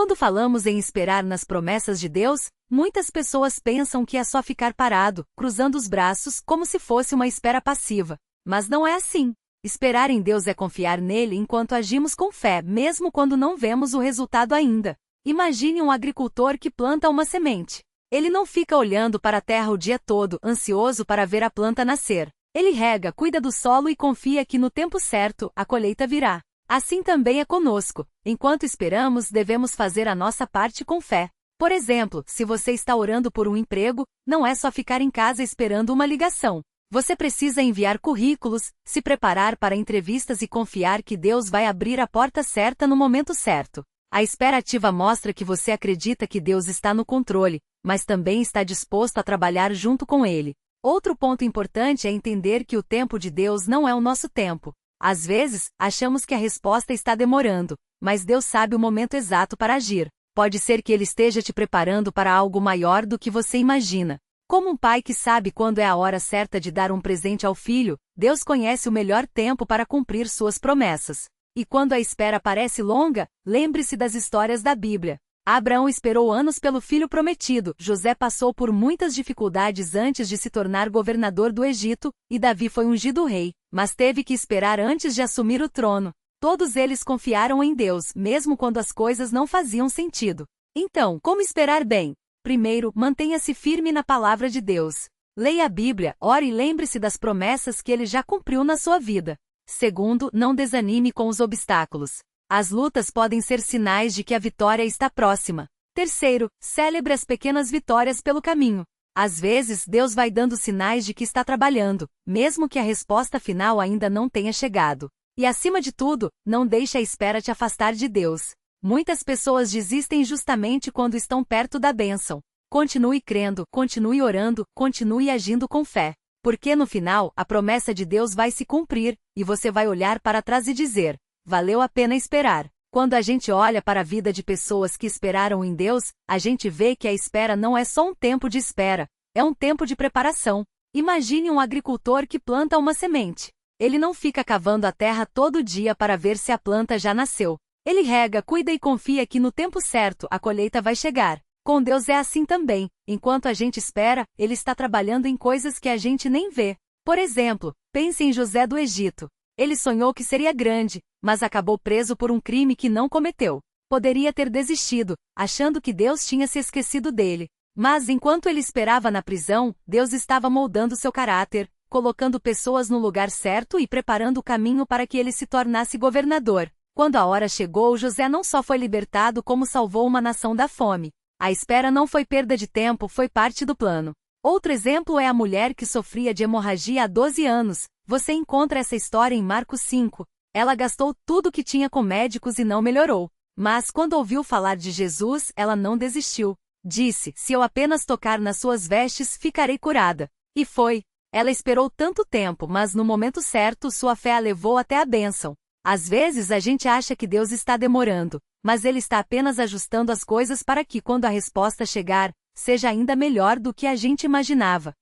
Quando falamos em esperar nas promessas de Deus, muitas pessoas pensam que é só ficar parado, cruzando os braços, como se fosse uma espera passiva. Mas não é assim. Esperar em Deus é confiar nele enquanto agimos com fé, mesmo quando não vemos o resultado ainda. Imagine um agricultor que planta uma semente. Ele não fica olhando para a terra o dia todo, ansioso para ver a planta nascer. Ele rega, cuida do solo e confia que no tempo certo, a colheita virá. Assim também é conosco. Enquanto esperamos, devemos fazer a nossa parte com fé. Por exemplo, se você está orando por um emprego, não é só ficar em casa esperando uma ligação. Você precisa enviar currículos, se preparar para entrevistas e confiar que Deus vai abrir a porta certa no momento certo. A espera ativa mostra que você acredita que Deus está no controle, mas também está disposto a trabalhar junto com Ele. Outro ponto importante é entender que o tempo de Deus não é o nosso tempo. Às vezes, achamos que a resposta está demorando, mas Deus sabe o momento exato para agir. Pode ser que Ele esteja te preparando para algo maior do que você imagina. Como um pai que sabe quando é a hora certa de dar um presente ao filho, Deus conhece o melhor tempo para cumprir suas promessas. E quando a espera parece longa, lembre-se das histórias da Bíblia. Abraão esperou anos pelo filho prometido, José passou por muitas dificuldades antes de se tornar governador do Egito, e Davi foi ungido rei, mas teve que esperar antes de assumir o trono. Todos eles confiaram em Deus, mesmo quando as coisas não faziam sentido. Então, como esperar bem? Primeiro, mantenha-se firme na palavra de Deus. Leia a Bíblia, ore e lembre-se das promessas que Ele já cumpriu na sua vida. Segundo, não desanime com os obstáculos. As lutas podem ser sinais de que a vitória está próxima. Terceiro, celebre as pequenas vitórias pelo caminho. Às vezes, Deus vai dando sinais de que está trabalhando, mesmo que a resposta final ainda não tenha chegado. E acima de tudo, não deixe a espera te afastar de Deus. Muitas pessoas desistem justamente quando estão perto da bênção. Continue crendo, continue orando, continue agindo com fé. Porque no final, a promessa de Deus vai se cumprir, e você vai olhar para trás e dizer: valeu a pena esperar. Quando a gente olha para a vida de pessoas que esperaram em Deus, a gente vê que a espera não é só um tempo de espera, é um tempo de preparação. Imagine um agricultor que planta uma semente. Ele não fica cavando a terra todo dia para ver se a planta já nasceu. Ele rega, cuida e confia que no tempo certo a colheita vai chegar. Com Deus é assim também. Enquanto a gente espera, Ele está trabalhando em coisas que a gente nem vê. Por exemplo, pense em José do Egito. Ele sonhou que seria grande, mas acabou preso por um crime que não cometeu. Poderia ter desistido, achando que Deus tinha se esquecido dele. Mas enquanto ele esperava na prisão, Deus estava moldando seu caráter, colocando pessoas no lugar certo e preparando o caminho para que ele se tornasse governador. Quando a hora chegou, José não só foi libertado como salvou uma nação da fome. A espera não foi perda de tempo, foi parte do plano. Outro exemplo é a mulher que sofria de hemorragia há 12 anos. Você encontra essa história em Marcos 5. Ela gastou tudo que tinha com médicos e não melhorou. Mas quando ouviu falar de Jesus, ela não desistiu. Disse: se eu apenas tocar nas suas vestes, ficarei curada. E foi. Ela esperou tanto tempo, mas no momento certo sua fé a levou até a bênção. Às vezes a gente acha que Deus está demorando, mas Ele está apenas ajustando as coisas para que, quando a resposta chegar, seja ainda melhor do que a gente imaginava.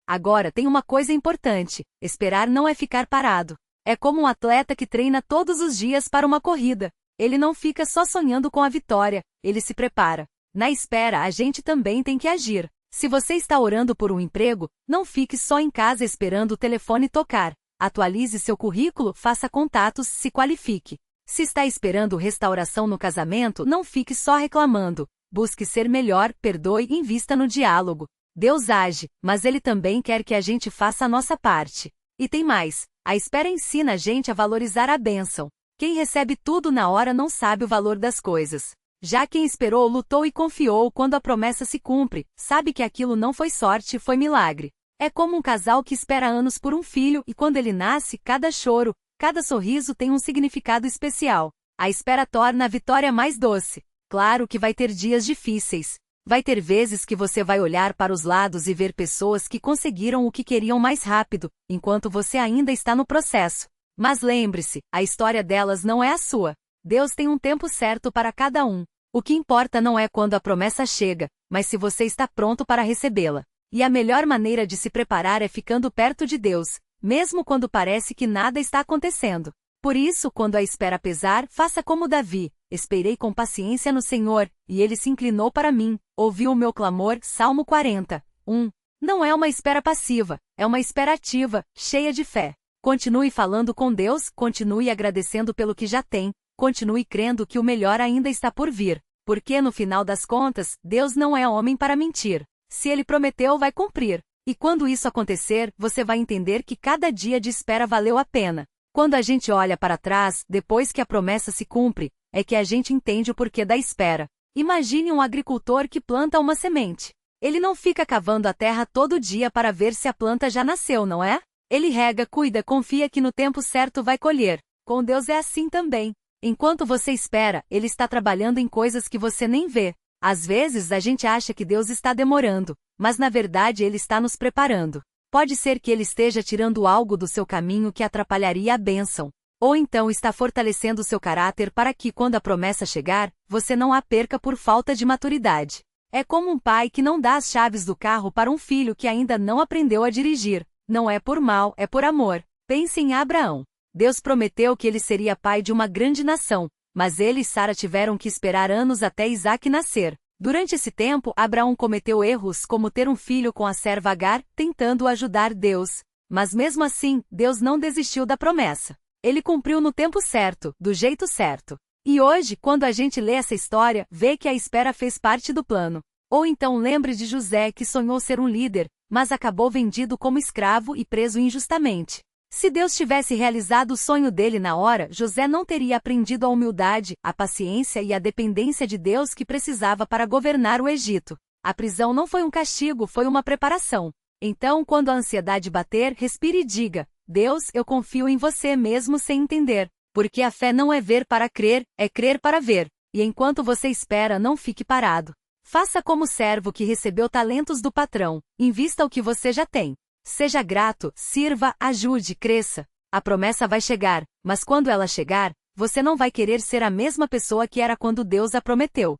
Agora tem uma coisa importante: esperar não é ficar parado. É como um atleta que treina todos os dias para uma corrida. Ele não fica só sonhando com a vitória, ele se prepara. Na espera, a gente também tem que agir. Se você está orando por um emprego, não fique só em casa esperando o telefone tocar. Atualize seu currículo, faça contatos, se qualifique. Se está esperando restauração no casamento, não fique só reclamando. Busque ser melhor, perdoe e invista no diálogo. Deus age, mas Ele também quer que a gente faça a nossa parte. E tem mais: a espera ensina a gente a valorizar a bênção. Quem recebe tudo na hora não sabe o valor das coisas. Já quem esperou, lutou e confiou, quando a promessa se cumpre, sabe que aquilo não foi sorte, foi milagre. É como um casal que espera anos por um filho e quando ele nasce, cada choro, cada sorriso tem um significado especial. A espera torna a vitória mais doce. Claro que vai ter dias difíceis. Vai ter vezes que você vai olhar para os lados e ver pessoas que conseguiram o que queriam mais rápido, enquanto você ainda está no processo. Mas lembre-se, a história delas não é a sua. Deus tem um tempo certo para cada um. O que importa não é quando a promessa chega, mas se você está pronto para recebê-la. E a melhor maneira de se preparar é ficando perto de Deus, mesmo quando parece que nada está acontecendo. Por isso, quando a espera pesar, faça como Davi: esperei com paciência no Senhor, e ele se inclinou para mim, ouviu o meu clamor. Salmo 40, 1. Não é uma espera passiva, é uma espera ativa, cheia de fé. Continue falando com Deus, continue agradecendo pelo que já tem, continue crendo que o melhor ainda está por vir, porque no final das contas, Deus não é homem para mentir. Se ele prometeu, vai cumprir. E quando isso acontecer, você vai entender que cada dia de espera valeu a pena. Quando a gente olha para trás, depois que a promessa se cumpre, é que a gente entende o porquê da espera. Imagine um agricultor que planta uma semente. Ele não fica cavando a terra todo dia para ver se a planta já nasceu, não é? Ele rega, cuida, confia que no tempo certo vai colher. Com Deus é assim também. Enquanto você espera, Ele está trabalhando em coisas que você nem vê. Às vezes a gente acha que Deus está demorando, mas na verdade Ele está nos preparando. Pode ser que Ele esteja tirando algo do seu caminho que atrapalharia a bênção. Ou então está fortalecendo o seu caráter para que, quando a promessa chegar, você não a perca por falta de maturidade. É como um pai que não dá as chaves do carro para um filho que ainda não aprendeu a dirigir. Não é por mal, é por amor. Pense em Abraão. Deus prometeu que ele seria pai de uma grande nação, mas ele e Sara tiveram que esperar anos até Isaque nascer. Durante esse tempo, Abraão cometeu erros como ter um filho com a serva Agar, tentando ajudar Deus. Mas mesmo assim, Deus não desistiu da promessa. Ele cumpriu no tempo certo, do jeito certo. E hoje, quando a gente lê essa história, vê que a espera fez parte do plano. Ou então lembre de José, que sonhou ser um líder, mas acabou vendido como escravo e preso injustamente. Se Deus tivesse realizado o sonho dele na hora, José não teria aprendido a humildade, a paciência e a dependência de Deus que precisava para governar o Egito. A prisão não foi um castigo, foi uma preparação. Então, quando a ansiedade bater, respire e diga: Deus, eu confio em você mesmo sem entender. Porque a fé não é ver para crer, é crer para ver. E enquanto você espera, não fique parado. Faça como o servo que recebeu talentos do patrão. Invista o que você já tem. Seja grato, sirva, ajude, cresça. A promessa vai chegar, mas quando ela chegar, você não vai querer ser a mesma pessoa que era quando Deus a prometeu.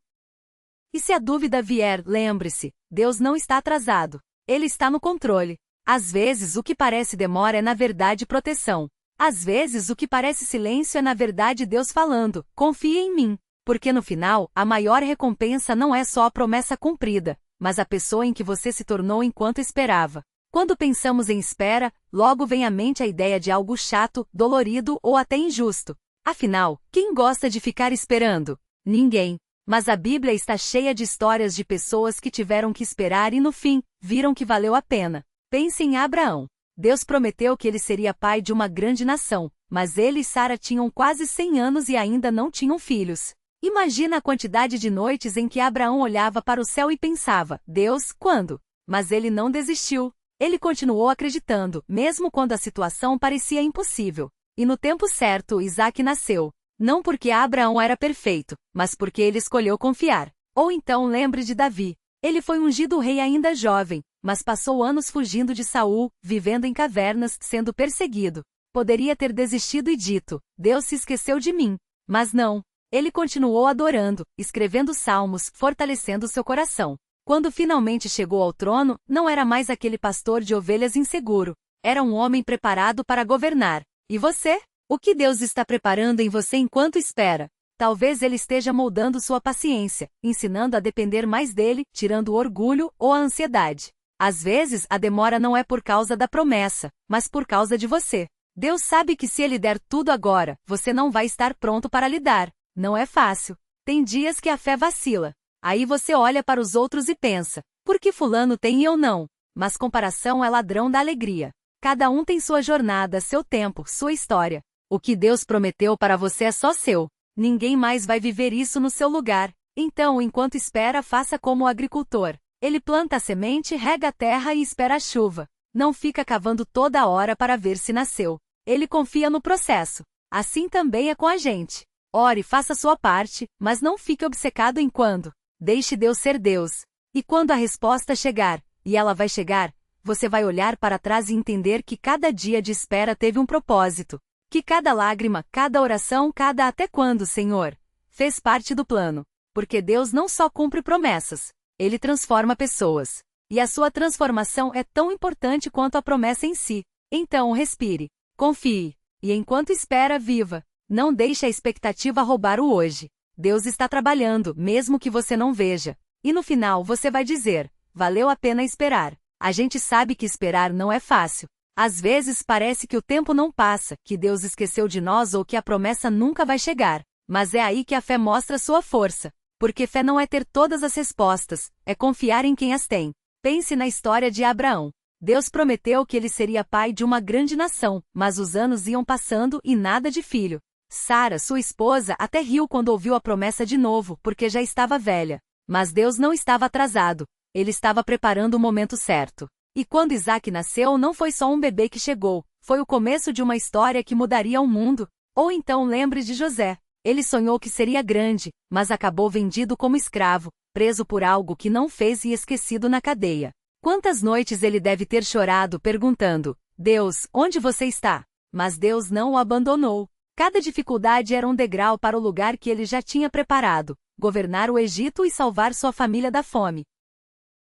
E se a dúvida vier, lembre-se, Deus não está atrasado. Ele está no controle. Às vezes o que parece demora é na verdade proteção. Às vezes o que parece silêncio é na verdade Deus falando: confie em mim. Porque no final, a maior recompensa não é só a promessa cumprida, mas a pessoa em que você se tornou enquanto esperava. Quando pensamos em espera, logo vem à mente a ideia de algo chato, dolorido ou até injusto. Afinal, quem gosta de ficar esperando? Ninguém. Mas a Bíblia está cheia de histórias de pessoas que tiveram que esperar e no fim, viram que valeu a pena. Pense em Abraão. Deus prometeu que ele seria pai de uma grande nação, mas ele e Sara tinham quase 100 anos e ainda não tinham filhos. Imagina a quantidade de noites em que Abraão olhava para o céu e pensava: Deus, quando? Mas ele não desistiu. Ele continuou acreditando, mesmo quando a situação parecia impossível. E no tempo certo, Isaque nasceu. Não porque Abraão era perfeito, mas porque ele escolheu confiar. Ou então lembre de Davi. Ele foi ungido rei ainda jovem, mas passou anos fugindo de Saul, vivendo em cavernas, sendo perseguido. Poderia ter desistido e dito: Deus se esqueceu de mim. Mas não. Ele continuou adorando, escrevendo salmos, fortalecendo seu coração. Quando finalmente chegou ao trono, não era mais aquele pastor de ovelhas inseguro. Era um homem preparado para governar. E você? O que Deus está preparando em você enquanto espera? Talvez Ele esteja moldando sua paciência, ensinando a depender mais dele, tirando o orgulho ou a ansiedade. Às vezes, a demora não é por causa da promessa, mas por causa de você. Deus sabe que se Ele der tudo agora, você não vai estar pronto para lidar. Não é fácil. Tem dias que a fé vacila. Aí você olha para os outros e pensa: por que fulano tem e eu não? Mas comparação é ladrão da alegria. Cada um tem sua jornada, seu tempo, sua história. O que Deus prometeu para você é só seu. Ninguém mais vai viver isso no seu lugar. Então, enquanto espera, faça como o agricultor. Ele planta a semente, rega a terra e espera a chuva. Não fica cavando toda hora para ver se nasceu. Ele confia no processo. Assim também é com a gente. Ore, faça sua parte, mas não fique obcecado em quando. Deixe Deus ser Deus. E quando a resposta chegar, e ela vai chegar, você vai olhar para trás e entender que cada dia de espera teve um propósito. Que cada lágrima, cada oração, cada até quando, Senhor, fez parte do plano. Porque Deus não só cumpre promessas, Ele transforma pessoas. E a sua transformação é tão importante quanto a promessa em si. Então respire, confie, E enquanto espera, viva. Não deixe a expectativa roubar o hoje. Deus está trabalhando, mesmo que você não veja. E no final você vai dizer: valeu a pena esperar. A gente sabe que esperar não é fácil. Às vezes parece que o tempo não passa, que Deus esqueceu de nós ou que a promessa nunca vai chegar. Mas é aí que a fé mostra sua força. Porque fé não é ter todas as respostas, é confiar em quem as tem. Pense na história de Abraão. Deus prometeu que ele seria pai de uma grande nação, mas os anos iam passando e nada de filho. Sara, sua esposa, até riu quando ouviu a promessa de novo, porque já estava velha. Mas Deus não estava atrasado. Ele estava preparando o momento certo. E quando Isaac nasceu, não foi só um bebê que chegou, foi o começo de uma história que mudaria o mundo. Ou então lembre de José. Ele sonhou que seria grande, mas acabou vendido como escravo, preso por algo que não fez e esquecido na cadeia. Quantas noites ele deve ter chorado perguntando: Deus, onde você está? Mas Deus não o abandonou. Cada dificuldade era um degrau para o lugar que ele já tinha preparado: governar o Egito e salvar sua família da fome.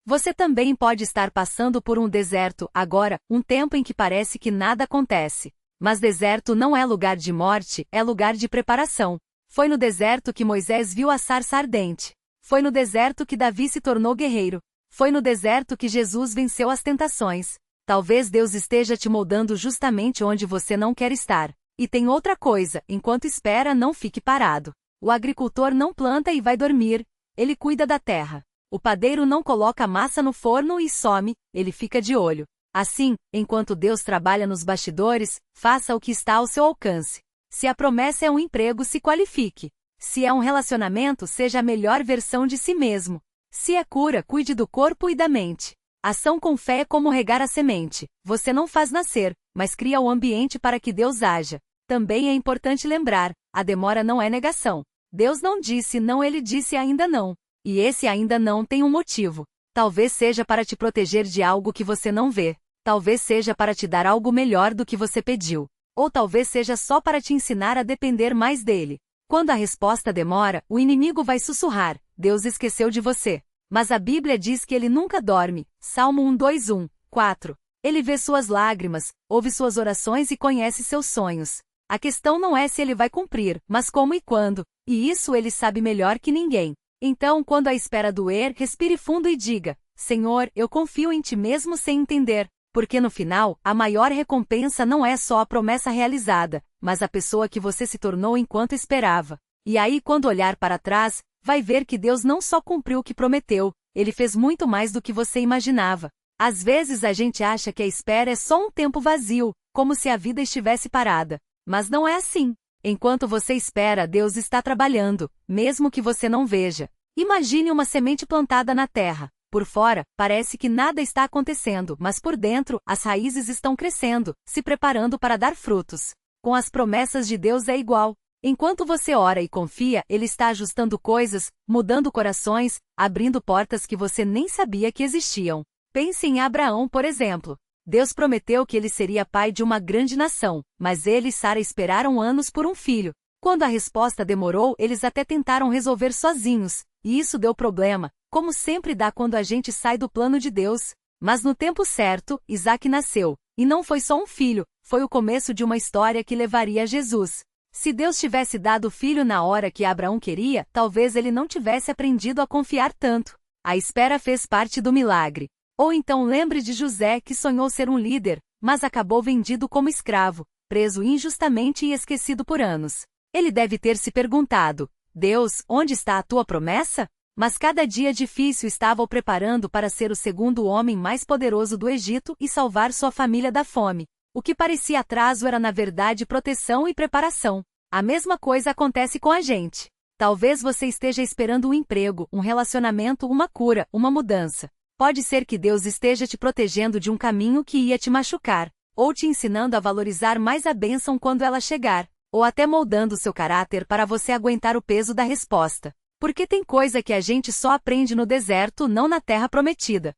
Você também pode estar passando por um deserto agora, um tempo em que parece que nada acontece. Mas deserto não é lugar de morte, é lugar de preparação. Foi no deserto que Moisés viu a sarça ardente. Foi no deserto que Davi se tornou guerreiro. Foi no deserto que Jesus venceu as tentações. Talvez Deus esteja te moldando justamente onde você não quer estar. E tem outra coisa: enquanto espera, não fique parado. O agricultor não planta e vai dormir, ele cuida da terra. O padeiro não coloca massa no forno e some, ele fica de olho. Assim, enquanto Deus trabalha nos bastidores, faça o que está ao seu alcance. Se a promessa é um emprego, se qualifique. Se é um relacionamento, seja a melhor versão de si mesmo. Se é cura, cuide do corpo e da mente. Ação com fé é como regar a semente. Você não faz nascer, mas cria o ambiente para que Deus haja. Também é importante lembrar: a demora não é negação. Deus não disse não, ele disse ainda não. E esse ainda não tem um motivo. Talvez seja para te proteger de algo que você não vê. Talvez seja para te dar algo melhor do que você pediu. Ou talvez seja só para te ensinar a depender mais dele. Quando a resposta demora, o inimigo vai sussurrar: Deus esqueceu de você. Mas a Bíblia diz que ele nunca dorme. Salmo 1:4. Ele vê suas lágrimas, ouve suas orações e conhece seus sonhos. A questão não é se ele vai cumprir, mas como e quando. E isso ele sabe melhor que ninguém. Então, quando a espera doer, respire fundo e diga: Senhor, eu confio em ti mesmo sem entender. Porque no final, a maior recompensa não é só a promessa realizada, mas a pessoa que você se tornou enquanto esperava. E aí, quando olhar para trás, vai ver que Deus não só cumpriu o que prometeu, ele fez muito mais do que você imaginava. Às vezes a gente acha que a espera é só um tempo vazio, como se a vida estivesse parada. Mas não é assim. Enquanto você espera, Deus está trabalhando, mesmo que você não veja. Imagine uma semente plantada na terra. Por fora, parece que nada está acontecendo, mas por dentro, as raízes estão crescendo, se preparando para dar frutos. Com as promessas de Deus é igual. Enquanto você ora e confia, Ele está ajustando coisas, mudando corações, abrindo portas que você nem sabia que existiam. Pense em Abraão, por exemplo. Deus prometeu que ele seria pai de uma grande nação, mas ele e Sara esperaram anos por um filho. Quando a resposta demorou, eles até tentaram resolver sozinhos, e isso deu problema, como sempre dá quando a gente sai do plano de Deus. Mas no tempo certo, Isaac nasceu, e não foi só um filho, foi o começo de uma história que levaria a Jesus. Se Deus tivesse dado o filho na hora que Abraão queria, talvez ele não tivesse aprendido a confiar tanto. A espera fez parte do milagre. Ou então lembre de José, que sonhou ser um líder, mas acabou vendido como escravo, preso injustamente e esquecido por anos. Ele deve ter se perguntado: Deus, onde está a tua promessa? Mas cada dia difícil estava o preparando para ser o segundo homem mais poderoso do Egito e salvar sua família da fome. O que parecia atraso era na verdade proteção e preparação. A mesma coisa acontece com a gente. Talvez você esteja esperando um emprego, um relacionamento, uma cura, uma mudança. Pode ser que Deus esteja te protegendo de um caminho que ia te machucar, ou te ensinando a valorizar mais a bênção quando ela chegar, ou até moldando seu caráter para você aguentar o peso da resposta. Porque tem coisa que a gente só aprende no deserto, não na terra prometida.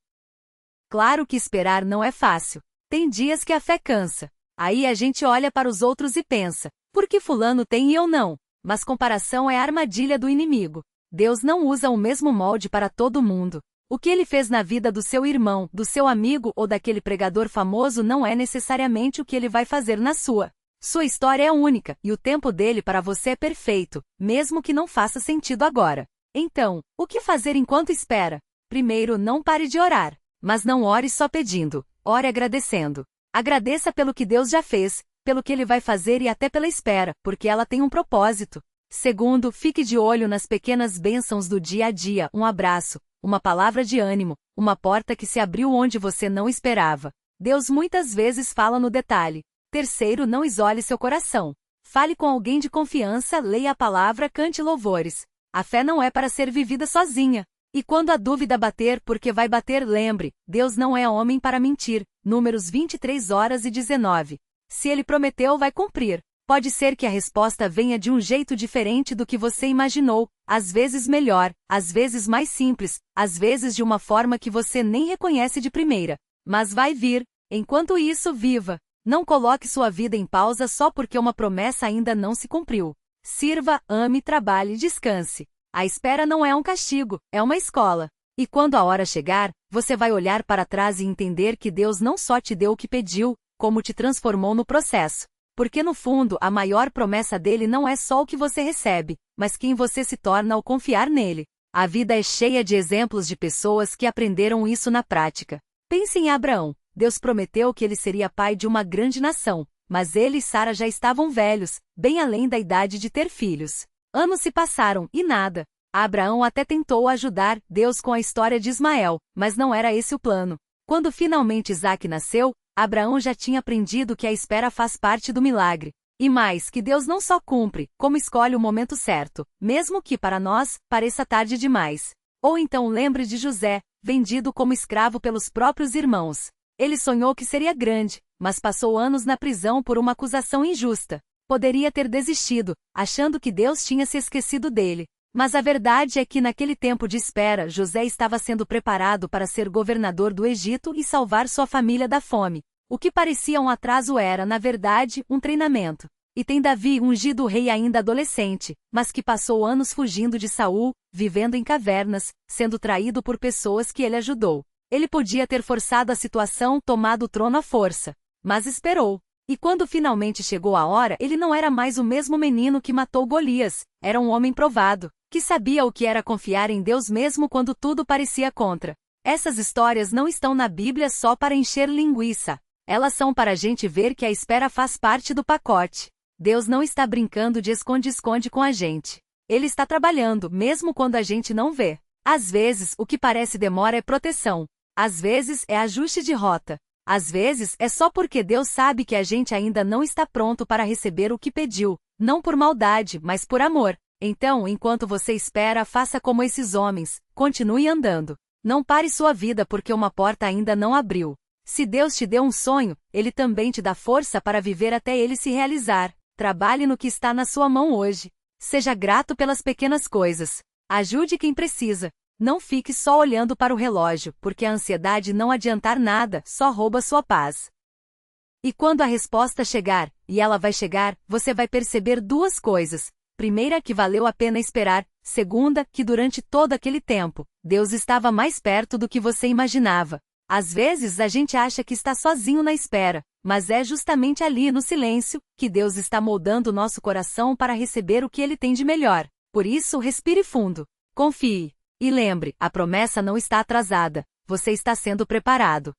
Claro que esperar não é fácil. Tem dias que a fé cansa. Aí a gente olha para os outros e pensa: por que fulano tem e eu não? Mas comparação é a armadilha do inimigo. Deus não usa o mesmo molde para todo mundo. O que ele fez na vida do seu irmão, do seu amigo ou daquele pregador famoso não é necessariamente o que ele vai fazer na sua. Sua história é única, e o tempo dele para você é perfeito, mesmo que não faça sentido agora. Então, o que fazer enquanto espera? Primeiro, não pare de orar. Mas não ore só pedindo, ore agradecendo. Agradeça pelo que Deus já fez, pelo que Ele vai fazer e até pela espera, porque ela tem um propósito. Segundo, fique de olho nas pequenas bênçãos do dia a dia, um abraço, uma palavra de ânimo, uma porta que se abriu onde você não esperava. Deus muitas vezes fala no detalhe. Terceiro, não isole seu coração. Fale com alguém de confiança, leia a palavra, cante louvores. A fé não é para ser vivida sozinha. E quando a dúvida bater, porque vai bater, lembre, Deus não é homem para mentir. Números 23:19. Se Ele prometeu, vai cumprir. Pode ser que a resposta venha de um jeito diferente do que você imaginou, às vezes melhor, às vezes mais simples, às vezes de uma forma que você nem reconhece de primeira. Mas vai vir. Enquanto isso, viva. Não coloque sua vida em pausa só porque uma promessa ainda não se cumpriu. Sirva, ame, trabalhe e descanse. A espera não é um castigo, é uma escola. E quando a hora chegar, você vai olhar para trás e entender que Deus não só te deu o que pediu, como te transformou no processo. Porque no fundo, a maior promessa dele não é só o que você recebe, mas quem você se torna ao confiar nele. A vida é cheia de exemplos de pessoas que aprenderam isso na prática. Pense em Abraão. Deus prometeu que ele seria pai de uma grande nação, mas ele e Sara já estavam velhos, bem além da idade de ter filhos. Anos se passaram, e nada. Abraão até tentou ajudar Deus com a história de Ismael, mas não era esse o plano. Quando finalmente Isaque nasceu, Abraão já tinha aprendido que a espera faz parte do milagre. E mais, que Deus não só cumpre, como escolhe o momento certo, mesmo que para nós pareça tarde demais. Ou então lembre de José, vendido como escravo pelos próprios irmãos. Ele sonhou que seria grande, mas passou anos na prisão por uma acusação injusta. Poderia ter desistido, achando que Deus tinha se esquecido dele. Mas a verdade é que naquele tempo de espera, José estava sendo preparado para ser governador do Egito e salvar sua família da fome. O que parecia um atraso era, na verdade, um treinamento. E tem Davi, ungido rei ainda adolescente, mas que passou anos fugindo de Saul, vivendo em cavernas, sendo traído por pessoas que ele ajudou. Ele podia ter forçado a situação, tomado o trono à força. Mas esperou. E quando finalmente chegou a hora, ele não era mais o mesmo menino que matou Golias. Era um homem provado, que sabia o que era confiar em Deus mesmo quando tudo parecia contra. Essas histórias não estão na Bíblia só para encher linguiça. Elas são para a gente ver que a espera faz parte do pacote. Deus não está brincando de esconde-esconde com a gente. Ele está trabalhando, mesmo quando a gente não vê. Às vezes, o que parece demora é proteção. Às vezes, é ajuste de rota. Às vezes, é só porque Deus sabe que a gente ainda não está pronto para receber o que pediu, não por maldade, mas por amor. Então, enquanto você espera, faça como esses homens, continue andando. Não pare sua vida porque uma porta ainda não abriu. Se Deus te deu um sonho, Ele também te dá força para viver até ele se realizar. Trabalhe no que está na sua mão hoje. Seja grato pelas pequenas coisas. Ajude quem precisa. Não fique só olhando para o relógio, porque a ansiedade não adiantar nada, só rouba sua paz. E quando a resposta chegar, e ela vai chegar, você vai perceber duas coisas. Primeira, que valeu a pena esperar. Segunda, que durante todo aquele tempo, Deus estava mais perto do que você imaginava. Às vezes a gente acha que está sozinho na espera, mas é justamente ali no silêncio, que Deus está moldando nosso coração para receber o que Ele tem de melhor. Por isso, respire fundo. Confie. E lembre, a promessa não está atrasada, você está sendo preparado.